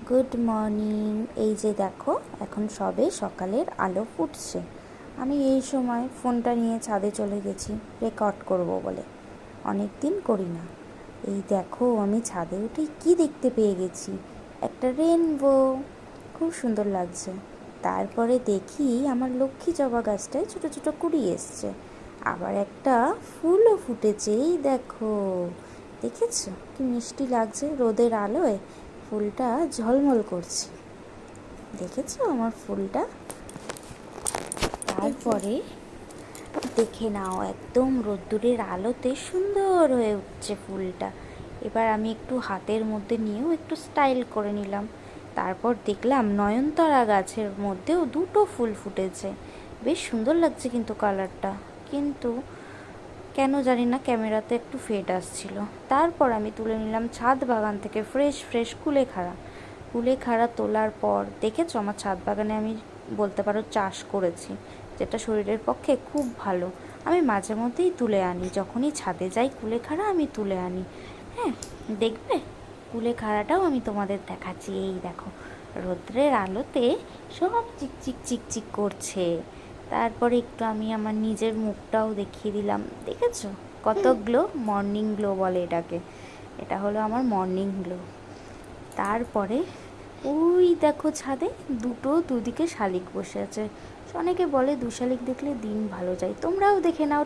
Good morning. এই যে দেখো, এখন সবে সকালের আলো ফুটছে। আমি এই সময় ফোনটা নিয়ে ছাদে চলে গেছি রেকর্ড করব বলে। অনেক দিন করি না। এই দেখো, আমি ছাদে উঠে কি দেখতে পেয়ে গেছি, একটা রেনবো। খুব সুন্দর লাগছে। তারপরে দেখি আমার লক্ষ্মী জবা গাছটায় ছোটো ছোটো কুড়ি এসছে। আবার একটা ফুলও ফুটেছে, এই দেখো। দেখেছো কি মিষ্টি লাগছে রোদের আলোয়? ফুলটা ঝলমল করছে। দেখেছো আমার ফুলটা? তারপরে দেখে নাও, একদম রোদ্দুরের আলোতে সুন্দর হয়ে উঠছে ফুলটা। এবার আমি একটু হাতের মধ্যে নিয়েও একটু স্টাইল করে নিলাম। তারপর দেখলাম নয়নতারা গাছের মধ্যেও দুটো ফুল ফুটেছে। বেশ সুন্দর লাগছে কিন্তু কালারটা। কিন্তু কেন জানি না ক্যামেরাতে একটু ফেড আসছিল। তারপর আমি তুলে নিলাম ছাদ বাগান থেকে ফ্রেশ ফ্রেশ কুলেখাড়া তোলার পর দেখেছো আমার ছাদ বাগানে আমি বলতে পারো চাষ করেছি, যেটা শরীরের পক্ষে খুব ভালো। আমি মাঝে মধ্যেই তুলে আনি, যখনই ছাদে যাই কুলেখাড়া আমি তুলে আনি। হ্যাঁ, দেখবে কুলেখাড়াটাও আমি তোমাদের দেখাচ্ছি। এই দেখো, রৌদ্রের আলোতে সব চিকচিক চিকচিক করছে। তারপরে একটু আমি আমার নিজের মুখটাও দেখিয়ে দিলাম। দেখেছো কত গ্লো? মর্নিং গ্লো বলে এটাকে। এটা হলো আমার মর্নিং গ্লো। তারপরে ওই দেখো ছাদে দুদিকে শালিক বসে আছে। অনেকে বলে দু শালিক দেখলে দিন ভালো যায়। তোমরাও দেখে নাও।